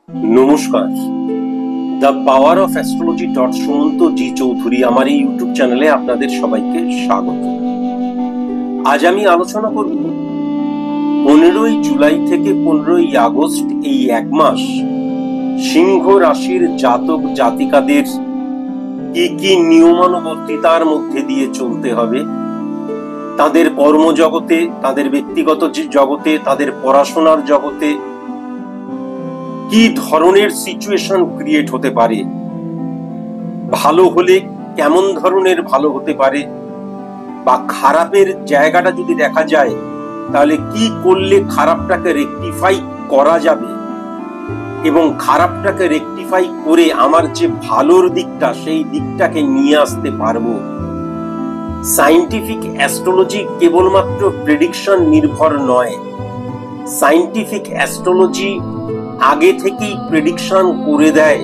নমস্কার। The power of astrology Sumanta ji Chowdhury আমার এই ইউটিউব চ্যানেলে আপনাদের সবাইকে স্বাগত। আজ আমি আলোচনা করব 15ই জুলাই থেকে 15ই আগস্ট এই এক মাস সিংহ রাশির জাতক জাতিকাদের কি কি নিয়মানুবর্তিতার মধ্যে দিয়ে চলতে হবে, তাদের কর্মজগতে, তাদের ব্যক্তিগত জগতে, তাদের পড়াশোনার জগতে কি ধরনের সিচুয়েশন ক্রিয়েট হতে পারে, ভালো হলে কেমন ধরনের ভালো হতে পারে, বা খারাপের জায়গাটা যদি দেখা যায় তাহলে কি করলে খারাপটাকে রেকটিফাই করা যাবে এবং খারাপটাকে রেকটিফাই করে আমার যে ভালোর দিকটা সেই দিকটাকে নিয়ে আসতে পারবো। সায়েন্টিফিক অ্যাস্ট্রোলজি কেবলমাত্র প্রেডিকশন নির্ভর নয়। সায়েন্টিফিক অ্যাস্ট্রোলজি আগে থেকেই প্রেডিকশন করে দেয়,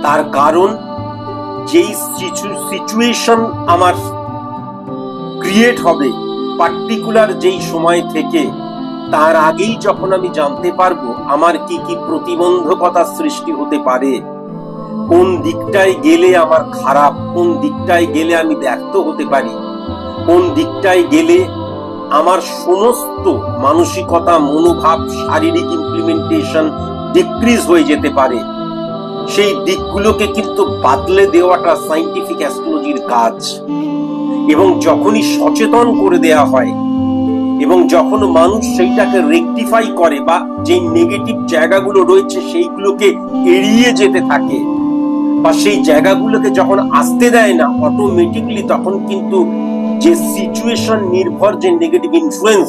তার কারণ যেই সিচুয়েশন আমার ক্রিয়েট হবে পার্টিকুলার যেই সময় থেকে, তার আগেই যখন আমি জানতে পারবো আমার কি কি প্রতিবন্ধকতা সৃষ্টি হতে পারে, কোন দিকটায় গেলে আমার খারাপ, কোন দিকটায় গেলে আমি ব্যর্থ হতে পারি, কোন দিকটায় গেলে আমার সমস্ত মানসিকতা, মনোভাব, শারীরিক ইমপ্লিমেন্টেশন ডিক্রিজ হয়ে যেতে পারে, সেই দিকগুলোকে কিন্তু বাদলে দেওয়াটা সায়েন্টিফিক অ্যাস্ট্রোলজির কাজ। এবং যখনই সচেতন করে দেয়া হয় এবং যখন মানুষ সেইটাকে রেকটিফাই করে বা যে নেগেটিভ জায়গাগুলো রয়েছে সেইগুলোকে এড়িয়ে যেতে থাকে বা সেই জায়গাগুলোকে যখন আসতে দেয় না অটোমেটিকলি, তখন কিন্তু যে সিচুয়েশন নির্ভর যে নেগেটিভ ইনফ্লুয়েন্স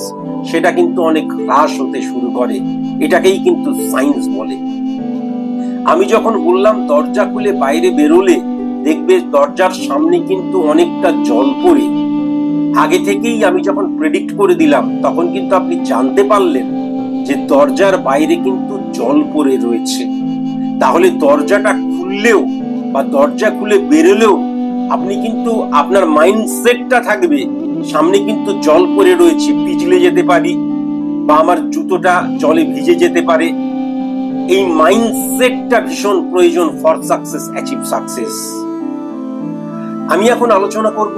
সেটা কিন্তু অনেক হ্রাস হতে শুরু করে। এটাকেই কিন্তু সায়েন্স বলে। আমি যখন বললাম দরজা খুলে বাইরে বেরোলে দেখবে দরজার সামনে কিন্তু অনেকটা জল পড়ে, আগে থেকেই আমি যখন প্রেডিক্ট করে দিলাম তখন কিন্তু আপনি জানতে পারলেন যে দরজার বাইরে কিন্তু জল পড়ে রয়েছে। তাহলে দরজাটা খুললেও বা দরজা খুলে বেরোলেও আপনি কিন্তু আপনার মাইন্ডসেটটা থাকবে সামনে কিন্তু জল পড়ে রয়েছে, পিছলে যেতে পারি বা আমার জুতোটা জলে ভিজে যেতে পারে। এই মাইন্ডসেটটা ভীষণ প্রয়োজন ফর সাকসেস, অ্যাচিভ সাকসেস। আমি এখন আলোচনা করব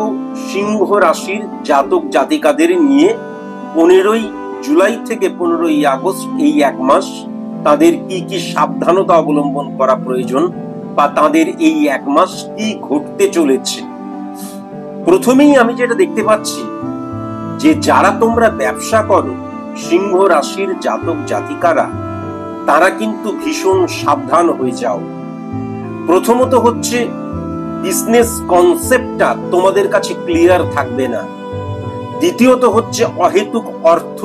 সিংহ রাশির জাতক জাতিকাদের নিয়ে। 15ই জুলাই থেকে 15ই আগস্ট এই এক মাস তাদের কি কি সাবধানতা অবলম্বন করা প্রয়োজন বা তাদের এই এক মাস কি ঘটতে চলেছে। প্রথমেই আমি যেটা দেখতে পাচ্ছি যে যারা তোমরা ব্যবসা করো, সিংহ রাশির জাতক জাতিকারা, তারা কিন্তু ভীষণ সাবধান হয়ে যাও। প্রথমত হচ্ছে বিজনেস কনসেপ্টটা তোমাদের কাছে ক্লিয়ার থাকবে না। দ্বিতীয়ত হচ্ছে অহেতুক অর্থ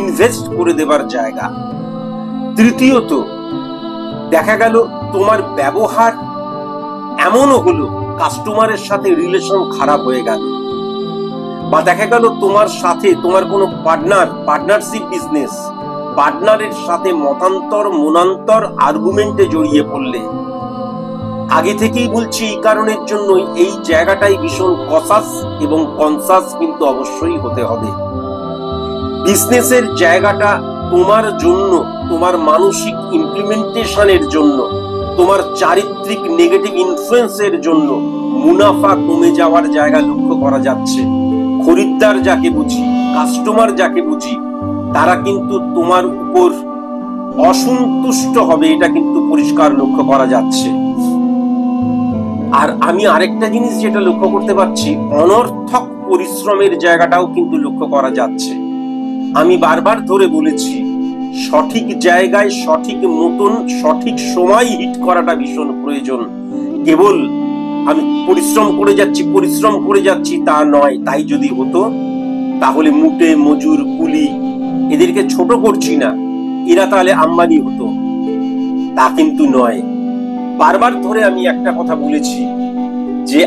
ইনভেস্ট করে দেবার জায়গা। তৃতীয়ত দেখা গেল তোমার ব্যবহার এমনও হলো কাস্টমারের সাথে রিলেশন খারাপ হয়ে গেল, বা দেখা গেল তোমার সাথে তোমার কোনো পার্টনারশিপ বিজনেস পার্টনারের সাথে মনান্তর আর্গুমেন্টে জড়িয়ে পড়লে। আগে থেকেই বলছি এই কারণের জন্যই এই জায়গাটাই ভীষণ কসাস এবং কনসাস কিন্তু অবশ্যই হতে হবে। বিজনেসের জায়গাটা তোমার জন্য, তোমার মানসিক ইমপ্লিমেন্টেশনের জন্য, তোমার চারিত্রিক নেগেটিভ ইনফ্লুয়েন্সের জন্য মুনাফা কমে যাওয়ার জায়গা লক্ষ্য করা যাচ্ছে। খরিদ্দার যাকে বুঝি, কাস্টমার যাকে বুঝি, তারা কিন্তু তোমার উপর অসন্তুষ্ট হবে, এটা কিন্তু পরিষ্কার লক্ষ্য করা যাচ্ছে। আর আমি আরেকটা জিনিস যেটা লক্ষ্য করতে পারছি, অনর্থক পরিশ্রমের জায়গাটাও কিন্তু লক্ষ্য করা যাচ্ছে। আমি বারবার ধরে বলেছি সঠিক জায়গায় সঠিক মতন সঠিক সময় হিট করাটা ভীষণ প্রয়োজন। কেবল আমি পরিশ্রম করে যাচ্ছি তা নয়। তাই যদি হতো তাহলে মুটে মজুর কুলি এদেরকে ছোট করছি না, এরা তাহলে আম্বানি হতো, তা কিন্তু নয়। বারবার ধরে আমি একটা কথা বলেছি যে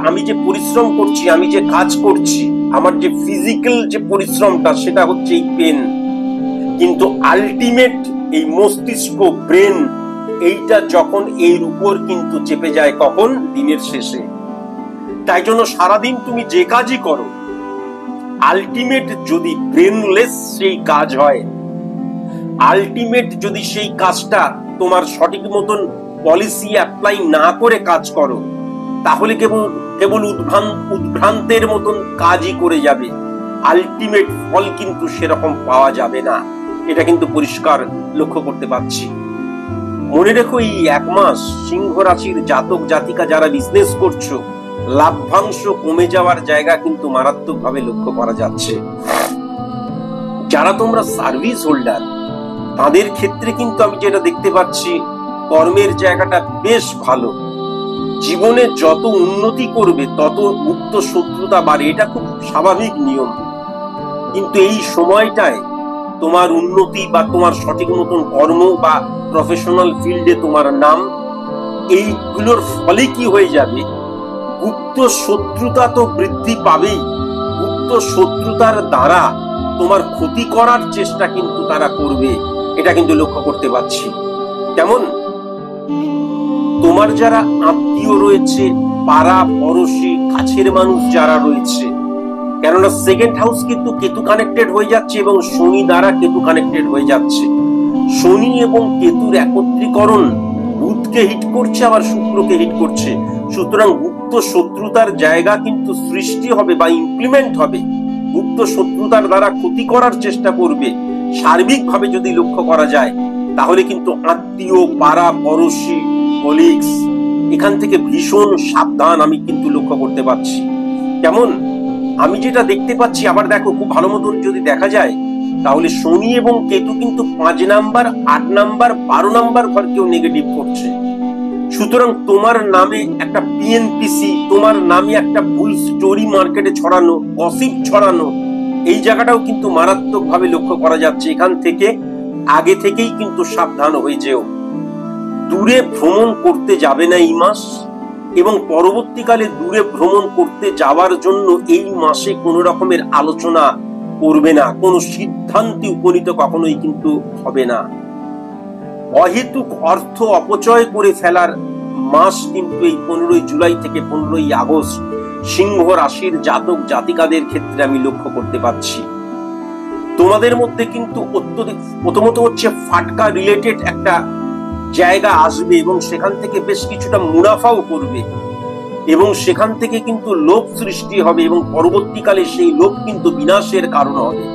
আমি যে পরিশ্রম করছি, আমি যে কাজ করছি, আমার যে ফিজিক্যাল যে পরিশ্রমটা সেটা হচ্ছে এই পেন, কিন্তু আলটিমেট এই মস্তিষ্ক, ব্রেন, এইটা যখন এর উপর কিন্তু চেপে যায় কখন, দিনের শেষে। তাই জন্য সারাদিন তুমি যে কাজই করো, আলটিমেট যদি ব্রেনলেস সেই কাজ হয় আলটিমেট যদি সেই কাজটা তোমার সঠিক মতন পলিসি অ্যাপ্লাই না করে কাজ করো, তাহলে কেবল উদ্ভ্রান্তের মতন কাজই করে যাবে, আলটিমেট ফল কিন্তু সেরকম পাওয়া যাবে না। এটা কিন্তু পরিষ্কার লক্ষ্য করতে পারছি। মনে রেখো, এই 1 মাস সিংহ রাশির জাতক জাতিকা যারা বিজনেস করছো, লাভ্যাংশ কমে যাওয়ার জায়গা কিন্তু মারাত্মকভাবে লক্ষ্য করা যাচ্ছে। যারা তোমরা সার্ভিস হোল্ডার, তাদের ক্ষেত্রে কিন্তু আমি যেটা দেখতে পাচ্ছি, কর্মের জায়গাটা বেশ ভালো। জীবনে যত উন্নতি করবে তত গুপ্ত শত্রুতা বাড়ে, এটা খুব স্বাভাবিক নিয়ম। কিন্তু এই সময়টায় তোমার উন্নতি বা তোমার সঠিক মতন কর্ম বা প্রফেশনাল ফিল্ডে তোমার নাম, এইগুলোর ফলে কি হয়ে যাবে, গুপ্ত শত্রুতা তো বৃদ্ধি পাবেই। গুপ্ত শত্রুতার দ্বারা তোমার ক্ষতি করার চেষ্টা কিন্তু তারা করবে, এটা কিন্তু লক্ষ্য করতে পারছি। কেমন? তোমার যারা আত্মীয় রয়েছে, পাড়া পড়শি, কাছের মানুষ যারা রয়েছে, কেননা সেকেন্ড হাউস কিন্তু কেতু কানেক্টেড হয়ে যাচ্ছে এবং শনি দ্বারা কেতু কানেক্টেড হয়ে যাচ্ছে। শনি এবং কেতুর একত্রীকরণ বুধকে হিট করছে, আবার শুক্রকে হিট করছে। সুতরাং গুপ্ত শত্রুতার জায়গা কিন্তু সৃষ্টি হবে বা ইমপ্লিমেন্ট হবে। গুপ্ত শত্রুতার দ্বারা ক্ষতি করার চেষ্টা করবে। সার্বিকভাবে যদি লক্ষ্য করা যায়, তাহলে কিন্তু আত্মীয়, পাড়া পড়শি, কলিগস, এখান থেকে ভীষণ সাবধান আমি কিন্তু লক্ষ্য করতে পারছি। কেমন? আমি যেটা দেখতে পাচ্ছি, আবার দেখো খুব ভালো মতন যদি দেখা যায়, তাহলে শনি এবং কেতু কিন্তু 5 নাম্বার, 8 নাম্বার, 12 নাম্বার ঘরকেও নেগেটিভ করছে। সুতরাং তোমার নামে একটা পিএনপিসি, তোমার নামে একটা ভুল স্টোরি মার্কেটে ছড়ানো, গসিপ ছড়ানো, এই জায়গাটাও কিন্তু মারাত্মকভাবে লক্ষ্য করা যাচ্ছে। এখান থেকে আগে থেকেই কিন্তু সাবধান হয়ে যেও। দূরে ভ্রমণ করতে যাবে না এই মাস, এবং পরবর্তীকালে দূরে ভ্রমণ করতে যাওয়ার জন্য এই মাসে কোনো রকমের আলোচনা করবে না, কোনো সিদ্ধান্তে উপনীত কখনোই কিন্তু হবে না। অহেতুক অর্থ অপচয় করে ফেলার মাস কিন্তু এই 15 জুলাই থেকে 15 আগস্ট সিংহ রাশির জাতক জাতিকাদের ক্ষেত্রে আমি লক্ষ্য করতে পারছি। তোমাদের মধ্যে কিন্তু অত্যধিক, প্রথমত হচ্ছে ফাটকা রিলেটেড একটা জায়গা আসবে এবং সেখান থেকে বেশ কিছুটা মুনাফাও করবে, এবং সেখান থেকে কিন্তু লোভ সৃষ্টি হবে এবং পরবর্তীকালে সেই লোভ কিন্তু বিনাশের কারণ হবে।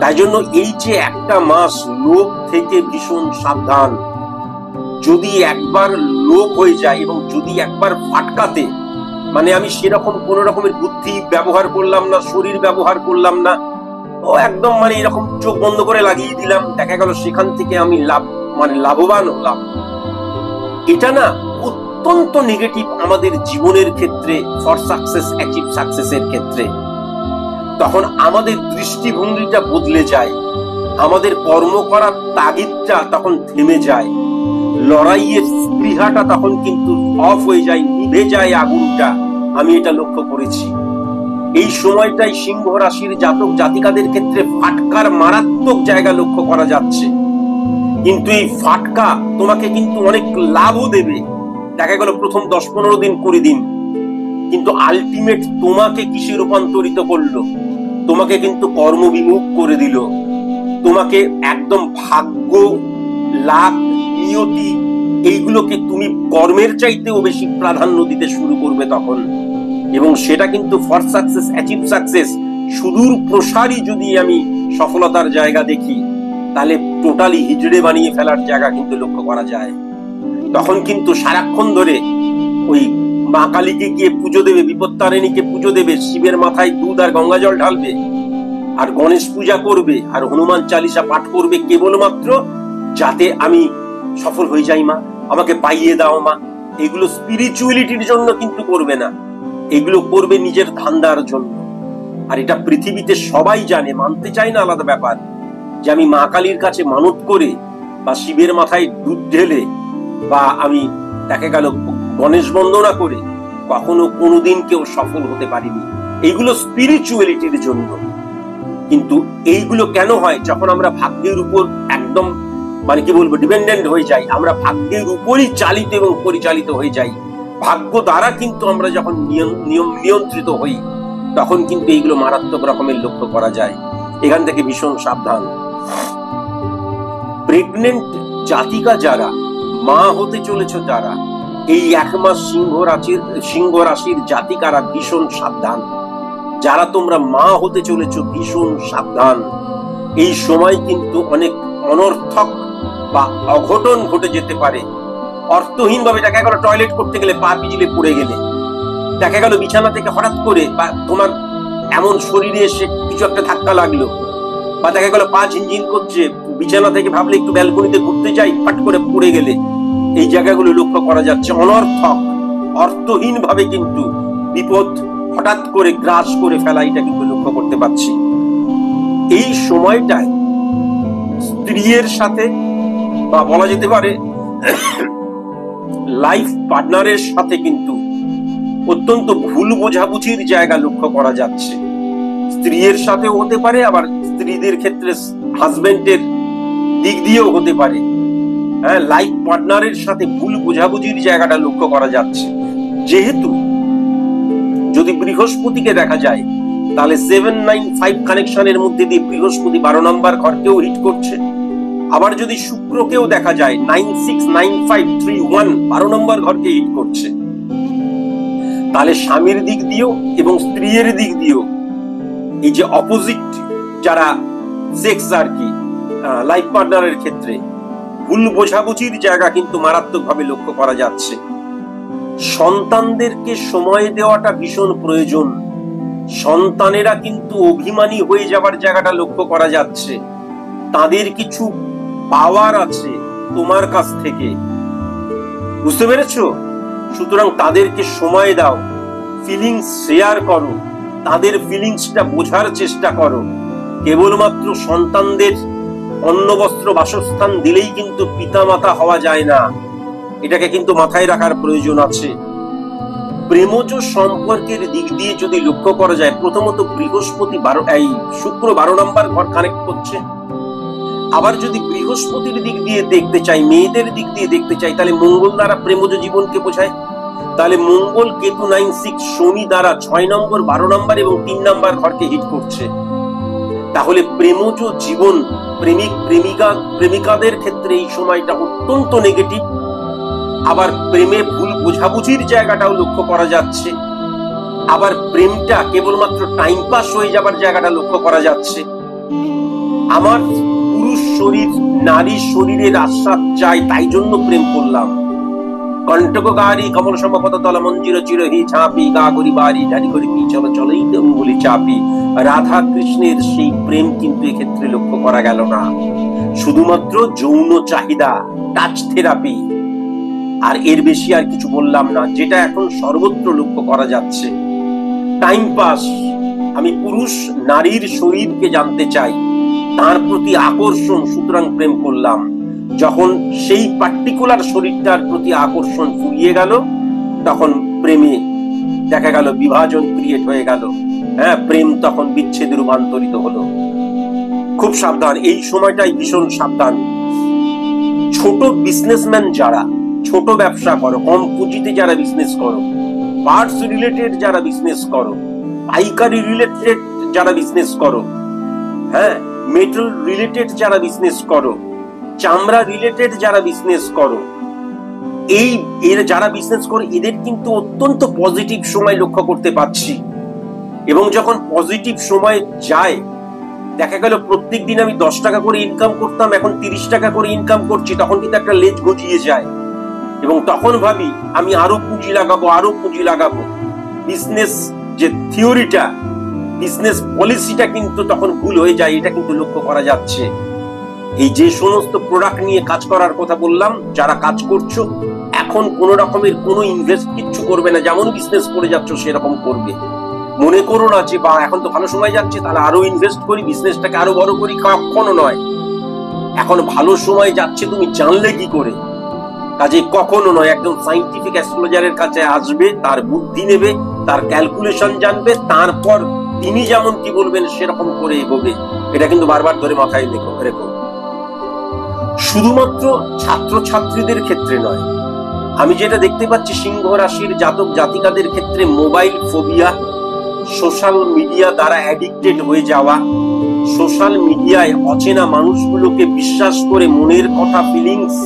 তাই জন্য এই যে একটা মাস, লোভ থেকে ভীষণ সাবধান। যদি একবার লোভ হয়ে যায় এবং যদি একবার ফাটকাতে, মানে আমি সেরকম কোন রকমের বুদ্ধি ব্যবহার করলাম না, শরীর ব্যবহার করলাম না, ও একদম মানে এরকম চোখ বন্ধ করে লাগিয়ে দিলাম, দেখা গেল সেখান থেকে আমি লাভবান হলাম, এটা না অত্যন্ত নেগেটিভ আমাদের জীবনের ক্ষেত্রে, ফর সাকসেস, অ্যাচিভ সাকসেসের ক্ষেত্রে। তখন আমাদের দৃষ্টিভঙ্গিটা বদলে যায়, আমাদের কর্ম করার তাগিদটা তখন থেমে যায়, লড়াইয়ের স্পৃহাটা তখন কিন্তু অফ হয়ে যায়, নিভে যায় আগুনটা। আমি এটা লক্ষ্য করেছি। এই সময়টাই সিংহ রাশির জাতক জাতিকাদের ক্ষেত্রে ফাটকার মারাত্মক জায়গা লক্ষ্য করা যাচ্ছে। কিন্তু এই ফাটকা তোমাকে কিন্তু অনেক লাভও দেবে। দেখা গেল প্রথম 10-15 দিন, 20 দিন, কিন্তু আলটিমেট তোমাকে কিসে রূপান্তরিত করলো? তোমাকে কিন্তু কর্মবিমুখ করে দিল। তোমাকে একদম ভাগ্য, লাভ, নিয়তি, এইগুলোকে তুমি কর্মের চাইতেও বেশি প্রাধান্য দিতে শুরু করবে তখন। এবং সেটা কিন্তু ফর সাকসেস, অ্যাচিভ সাকসেস, সুদূর প্রসারী যদি আমি সফলতার জায়গা দেখি, তাহলে টোটালি হিজড়ে বানিয়ে ফেলার জায়গা কিন্তু লক্ষ্য করা যায়। তখন কিন্তু সারাক্ষণ ধরে ওই মা কালীকে গিয়ে পুজো দেবে, বিপত্তারিণীকে পুজো দেবে, শিবের মাথায় দুধ আর গঙ্গা জল ঢালবে, আর গণেশ পূজা করবে, আর হনুমান চালিসা পাঠ করবে, কেবলমাত্র যাতে আমি সফল হয়ে যাই মা, আমাকে পাইয়ে দাও মা। এগুলো স্পিরিচুয়ালিটির জন্য কিন্তু করবে না, এগুলো করবে নিজের ধান্দার জন্য। আর এটা পৃথিবীতে সবাই জানে, মানতে চায় না, আলাদা ব্যাপার, যে আমি মা কালীর কাছে মানত করে বা শিবের মাথায় দুধ ঢেলে বা আমি দেখা গেল গণেশ বন্দনা করে কখনো কোনোদিন কেউ সফল হতে পারিনি। এইগুলো স্পিরিচুয়ালিটির জন্য। কিন্তু এইগুলো কেন হয়? যখন আমরা ভাগ্যের উপর একদম মানে কি বলবো ডিপেন্ডেন্ট হয়ে যাই, আমরা ভাগ্যের উপরই চালিত এবং পরিচালিত হয়ে যাই, ভাগ্য দ্বারা কিন্তু আমরা যখন নিয়ন্ত্রিত হই, তখন কিন্তু এইগুলো মারাত্মক রকমের লক্ষ্য করা যায়। এখান থেকে ভীষণ সাবধান। প্রেগনেন্ট জাতিকা যারা, মা হতে চলেছ যারা, এই 1 মাস সিংহ রাশির জাতিকারা ভীষণ সাবধান। যারা তোমরা মা হতে চলেছ ভীষণ সাবধান। এই সময় কিন্তু অনেক অনর্থক বা অঘটন ঘটে যেতে পারে। অর্থহীন ভাবে দেখা গেল টয়লেট করতে গেলে পা পিছলে পড়ে গেলে, দেখা গেল বিছানা থেকে হঠাৎ করে বা তোমার এমন শরীরে এসে কিছু একটা ধাক্কা লাগলো, বা দেখা গেল পা ঝিনঝিন করছে, বিছানা থেকে ভাবলে একটু ব্যালকনিতে ঘুরতে যাই, ফাট করে পড়ে গেলে। এই জায়গাগুলো লক্ষ্য করা যাচ্ছে। অনর্থক অর্থহীন ভাবে কিন্তু বিপদ হঠাৎ করে গ্রাস করে ফেলা, এটা কিন্তু লক্ষ্য করতে পারছি। এই সময়টায় স্ত্রীর সাথে বা বলা যেতে পারে লাইফ পার্টনারের সাথে কিন্তু অত্যন্ত ভুল বোঝাবুঝির জায়গা লক্ষ্য করা যাচ্ছে। স্ত্রীর সাথেও হতে পারে, আবার স্ত্রীদের ক্ষেত্রে হাজবেন্ডের দিক দিয়েও হতে পারে। হ্যাঁ, লাইফ পার্টনারের সাথে ভুল বোঝাবুঝির জায়গাটা লক্ষ্য করা যাচ্ছে। যেহেতু যদি বৃহস্পতিকে দেখা যায়, তাহলে 7-9-5 কানেকশনের মধ্যে দিয়ে বৃহস্পতি 12 নম্বর ঘরকেও হিট করছে। আবার যদি শুক্রকেও দেখা যায় 9-6-9-5-3-1 12 নম্বর ঘরকে হিট করছে, তাহলে স্বামীর দিক দিয়েও এবং স্ত্রীর দিক দিয়েও এই যে অপোজিট যারা সেক্স আর কি, লাইফ পার্টনারের ক্ষেত্রে ভুল বোঝাবুঝির জায়গা কিন্তু মারাত্মকভাবে লক্ষ্য করা যাচ্ছে। সন্তানদেরকে সময় দেওয়াটা ভীষণ প্রয়োজন। সন্তানেরা কিন্তু অভিমানী হয়ে যাবার জায়গাটা লক্ষ্য করা যাচ্ছে। তাদের কিছু পাওয়ার আছে তোমার কাছ থেকে, বুঝতে পেরেছো? সুতরাং তাদেরকে সময় দাও, ফিলিংস শেয়ার করো, তাদের ফিলিংসটা বোঝার চেষ্টা করো। কেবলমাত্র সন্তানদের অন্ন বস্ত্র বাসস্থান দিলেই কিন্তু পিতামাতা হওয়া যায় না, এটাকে কিন্তু মাথায় রাখার প্রয়োজন আছে। প্রেমজ সম্পর্কের দিক দিয়ে যদি লক্ষ্য করা যায়, প্রথমত বৃহস্পতি শুক্র 12 নম্বর ঘর কানেক্ট করছে। আবার যদি বৃহস্পতির দিক দিয়ে দেখতে চাই, মেয়েদের দিক দিয়ে দেখতে চাই, তাহলে মঙ্গল দ্বারা প্রেমজ জীবনকে বোঝায়। তাহলে মঙ্গল কেতু 9-6 শনি দ্বারা 6 নম্বর 12 নম্বর এবং 3 নম্বর ঘরকে হিট করছে। তাহলে প্রেমজ জীবন, প্রেমিকাদের ক্ষেত্রে এই সময়টা অত্যন্ত নেগেটিভ। আবার প্রেমে ভুল বোঝাবুঝির জায়গাটাও লক্ষ্য করা যাচ্ছে। আবার প্রেমটা কেবলমাত্র টাইম পাস হয়ে যাবার জায়গাটা লক্ষ্য করা যাচ্ছে। আমার পুরুষ শরীর নারী শরীরের আস্বাদ চাই, তাই জন্য প্রেম করলাম। কণ্টককারী কমল সমপতল মঞ্জির চিরহি ছাপি গা করি বাড়ি ঢালি করি পিছল চলেই অঙ্গুলি চাপি। রাধা কৃষ্ণের সেই প্রেম কিন্তু এক্ষেত্রে লক্ষ্য করা গেল না। শুধুমাত্র যৌন চাহিদা, টাচ থেরাপি, আর এর বেশি আর কিছু বললাম না, যেটা এখন সর্বত্র লক্ষ্য করা যাচ্ছে। টাইম পাস, আমি পুরুষ নারীর শরীরকে জানতে চাই, তার প্রতি আকর্ষণ, সুতরাং প্রেম করলাম। যখন সেই পার্টিকুলার শরীরটার প্রতি আকর্ষণ ফুরিয়ে গেল, তখন প্রেমে দেখা গেল বিভাজন ক্রিয়েট হয়ে গেল। হ্যাঁ, প্রেম তখন বিচ্ছেদে রূপান্তরিত হলো। খুব সাবধান, এই সময়টাই ভীষণ সাবধান। ছোট বিজনেসম্যান যারা, ছোট ব্যবসা করো, কম পুঁজিতে যারা বিজনেস করো, পার্টস রিলেটেড যারা বিজনেস করো, পাইকারি রিলেটেড যারা বিজনেস করো, হ্যাঁ, মেটাল রিলেটেড যারা বিজনেস করো, চামড়া রিলেটেড যারা বিজনেস করো, এর যারা বিজনেস করো, এদের কিন্তু অত্যন্ত পজিটিভ সময় লক্ষ্য করতে পারছি। এবং যখন পজিটিভ সময় যায়, দেখা গেল প্রত্যেক দিন আমি 10 টাকা করে ইনকাম করতাম, এখন 30 টাকা করে ইনকাম করছি, তখন কিন্তু একটা লেজ গজিয়ে যায়। এবং তখন ভাবি আমি আরো পুঁজি লাগাবো। বিজনেস যে থিওরিটা, বিজনেস পলিসিটা কিন্তু তখন ভুল হয়ে যায়, এটা কিন্তু লক্ষ্য করা যাচ্ছে। এই যে সমস্ত প্রোডাক্ট নিয়ে কাজ করার কথা বললাম, যারা কাজ করছো, এখন কোন রকমের কোনো ইনভেস্ট কিচ্ছু করবে না, যেমন বিজনেস করে যাচ্ছ সেরকম করবে। মনে করো না যে বা এখন তো ভালো সময় যাচ্ছে, তাহলে আরো ইনভেস্ট করি, বিজনেসটাকে আরো বড় করি, কখনো নয়। এখন ভালো সময় যাচ্ছে তুমি জানলে কি করে? কাজে কখনো নয়। একদম সাইন্টিফিক অ্যাস্ট্রোলজারের কাছে আসবে, তার বুদ্ধি নেবে, তার ক্যালকুলেশন জানবে, তারপর তিনি যেমন কি বলবেন সেরকম করে এগোবে। এটা কিন্তু বারবার ধরে মাথায় রেখো। শুধুমাত্র ছাত্রছাত্রীদের ক্ষেত্রে নয়, আমি যেটা দেখতে পাচ্ছি সিংহ রাশির জাতক জাতিকাদের ক্ষেত্রে মোবাইল ফোবিয়া, সোশ্যাল মিডিয়া দ্বারা অ্যাডিক্টেড হয়ে যাওয়া, সোশ্যাল মিডিয়ায় অচেনা মানুষগুলোকে বিশ্বাস করে মনের কথা, ফিলিংস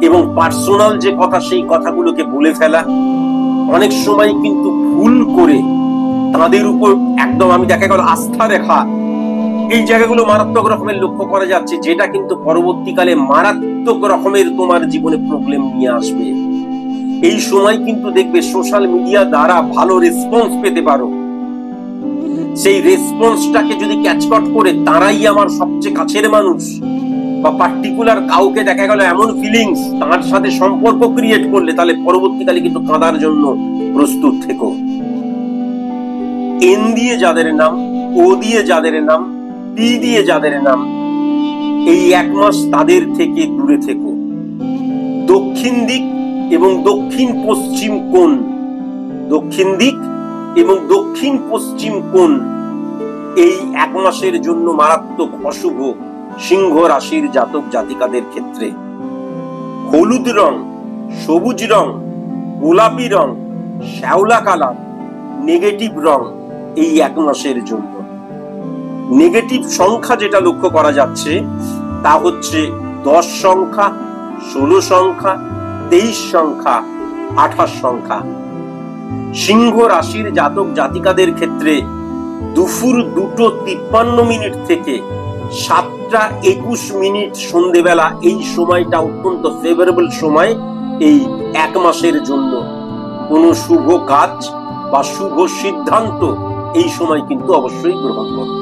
এবং পার্সোনাল যে কথা, সেই কথাগুলোকে বলে ফেলা, অনেক সময় কিন্তু ভুল করে তাদের উপর একদম আমি দেখা গেল আস্থা রেখা, এই জায়গাগুলো মারাত্মক রকমের লক্ষ্য করা যাচ্ছে, যেটা কিন্তু পরবর্তীকালে মারাত্মক রকমের তোমার জীবনে প্রবলেম নিয়ে আসবে। এই সময় কিন্তু দেখবে সোশ্যাল মিডিয়া দ্বারা ভালো রেসপন্স পেতে পারো, সেই রেসপন্সটাকে যদি ক্যাচকট করে তারাই আমার সবচেয়ে কাছের মানুষ, বা পার্টিকুলার কাউকে দেখা গেল এমন ফিলিংস তার সাথে সম্পর্ক ক্রিয়েট করলে, তাহলে পরবর্তীকালে কিন্তু কাঁদার জন্য প্রস্তুত থেকো। এন দিয়ে যাদের নাম, ও দিয়ে যাদের নাম, পি দিয়ে যাদের নাম, এই 1 মাস তাদের থেকে দূরে থেকো। দক্ষিণ দিক এবং দক্ষিণ পশ্চিম কোণ, দক্ষিণ দিক এবং দক্ষিণ পশ্চিম কোণ এই 1 মাসের জন্য মারাত্মক অশুভ সিংহ রাশির জাতক জাতিকাদের ক্ষেত্রে। হলুদ রং, সবুজ রং, গোলাপি রং, শ্যাওলা কালার নেগেটিভ রং এই 1 মাসের জন্য। নেগেটিভ সংখ্যা যেটা লক্ষ্য করা যাচ্ছে তা হচ্ছে 10 সংখ্যা, 16 সংখ্যা, 23 সংখ্যা, 28 সংখ্যা। সিংহ রাশির জাতক জাতিকাদের ক্ষেত্রে দুপুর 2:53 থেকে 7:21 সন্ধেবেলা, এই সময়টা অত্যন্ত ফেভারেবল সময় এই 1 মাসের জন্য। কোনো শুভ কাজ বা শুভ সিদ্ধান্ত এই সময় কিন্তু অবশ্যই গ্রহণ করো।